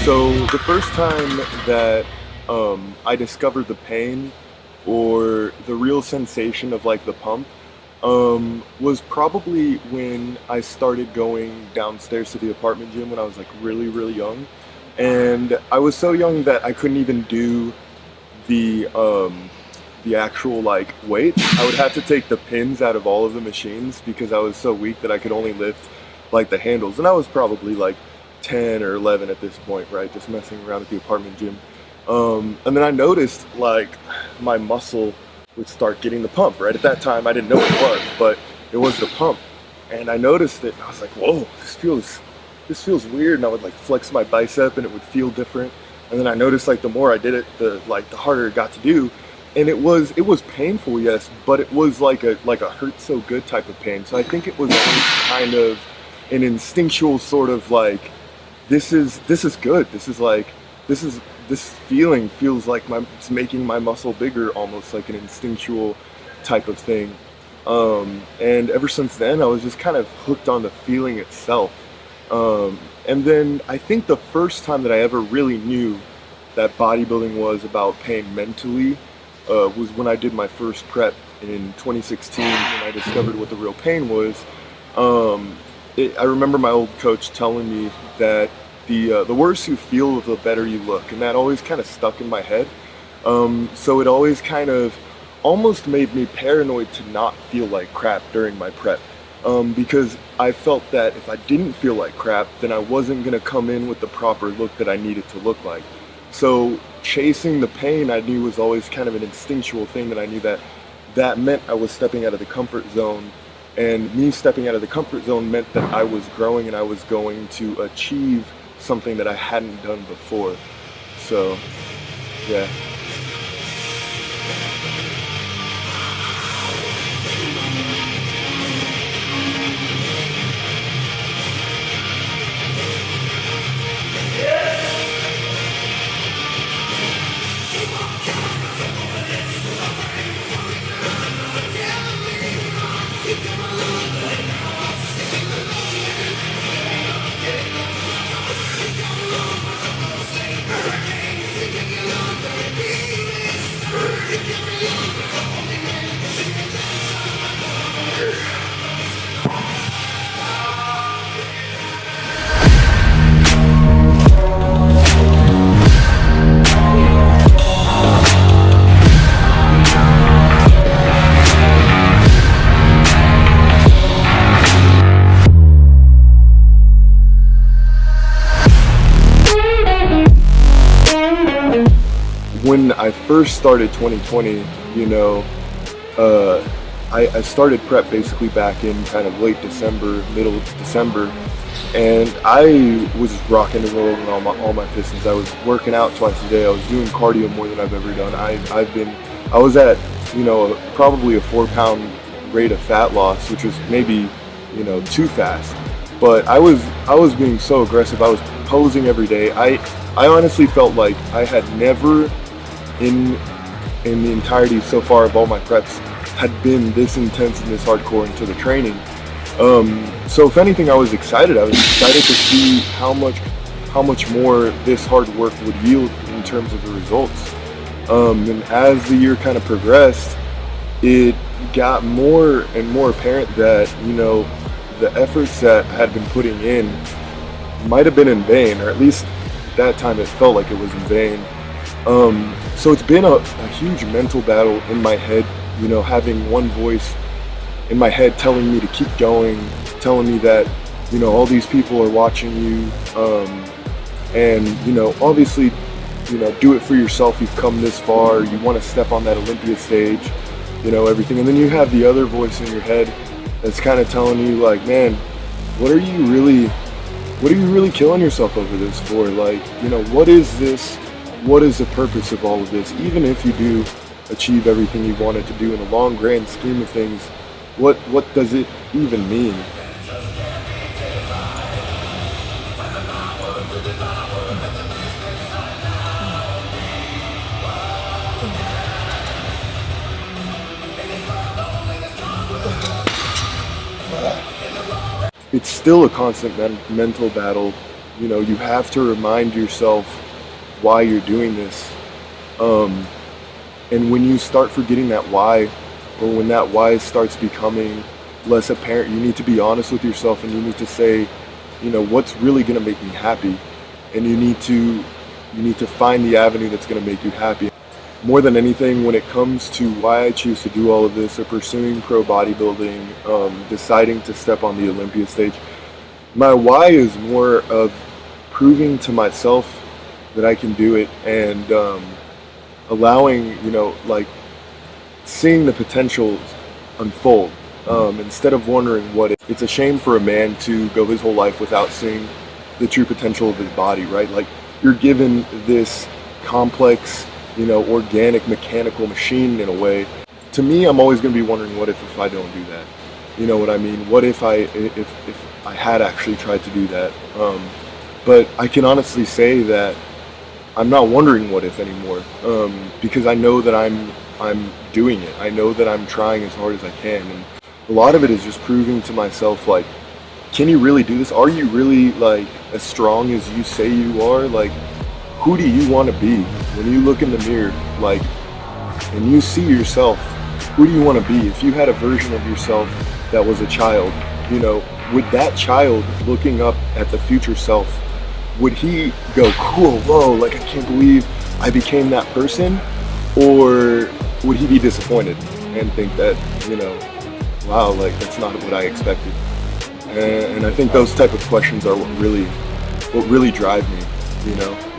So the first time that I discovered the pain or the real sensation of like the pump was probably when I started going downstairs to the apartment gym when I was like really young. And I was so young that I couldn't even do the the actual like weight. I would have to take the pins out of all of the machines because I was so weak that I could only lift like the handles. And I was probably like 10 or 11 at this point, right? Just messing around at the apartment gym. And then I noticed like my muscle would start getting the pump. Right at that time, I didn't know what it was, but it was the pump. And I noticed it and I was like, whoa, this feels weird. And I would like flex my bicep and it would feel different. And then I noticed like the more I did it, the harder it got to do. And it was painful, yes, but it was like a hurt so good type of pain. So I think it was kind of an instinctual sort of like, this is good. This feeling feels like it's making my muscle bigger, almost like an instinctual type of thing. And ever since then, I was just kind of hooked on the feeling itself. And then I think the first time that I ever really knew that bodybuilding was about pain mentally was when I did my first prep in 2016, when I discovered what the real pain was. I remember my old coach telling me that the worse you feel, the better you look, and that always kind of stuck in my head. So it always kind of almost made me paranoid to not feel like crap during my prep, because I felt that if I didn't feel like crap, then I wasn't going to come in with the proper look that I needed to look like. So chasing the pain I knew was always kind of an instinctual thing, that I knew that meant I was stepping out of the comfort zone, and me stepping out of the comfort zone meant that I was growing and I was going to achieve something that I hadn't done before. So yeah. When I first started 2020, I started prep basically back in kind of late December, middle of December, and I was rocking and rolling all my pistons. I was working out twice a day. I was doing cardio more than I've ever done. I was at, probably a 4-pound rate of fat loss, which was maybe, too fast. But I was being so aggressive. I was posing every day. I honestly felt like I had never in the entirety so far of all my preps had been this intense and this hardcore into the training. So if anything, I was excited. I was excited to see how much more this hard work would yield in terms of the results. And as the year kind of progressed, it got more and more apparent that, the efforts that I had been putting in might have been in vain, or at least that time it felt like it was in vain. So it's been a huge mental battle in my head, having one voice in my head telling me to keep going, telling me that, all these people are watching you, and, obviously, do it for yourself. You've come this far. You want to step on that Olympia stage, everything. And then you have the other voice in your head that's kind of telling you like, man, what are you really killing yourself over this for? Like, what is this? What is the purpose of all of this? Even if you do achieve everything you wanted to do in the long grand scheme of things, what does it even mean? It's still a constant mental battle, You know, you have to remind yourself why you're doing this. Um, and when you start forgetting that why, or when that why starts becoming less apparent, you need to be honest with yourself and you need to say, you know, what's really going to make me happy? And you need to find the avenue that's going to make you happy. More than anything, when it comes to why I choose to do all of this, or pursuing pro bodybuilding, deciding to step on the Olympia stage, my why is more of proving to myself that I can do it, and allowing, you know, like seeing the potential unfold, instead of wondering what if. It's a shame for a man to go his whole life without seeing the true potential of his body, right? Like, you're given this complex, you know, organic, mechanical machine in a way. To me, I'm always going to be wondering what if I don't do that. You know what I mean? What if I had actually tried to do that? But I can honestly say that I'm not wondering what if anymore, because I know that I'm doing it. I know that I'm trying as hard as I can, and a lot of it is just proving to myself, like, can you really do this? Are you really, like, as strong as you say you are? Like, who do you want to be when you look in the mirror, like, and you see yourself? Who do you want to be? If you had a version of yourself that was a child, you know, would that child looking up at the future self, would he go, cool, whoa, like, I can't believe I became that person? Or would he be disappointed and think that, you know, wow, like, that's not what I expected? And I think those type of questions are what really drive me, you know?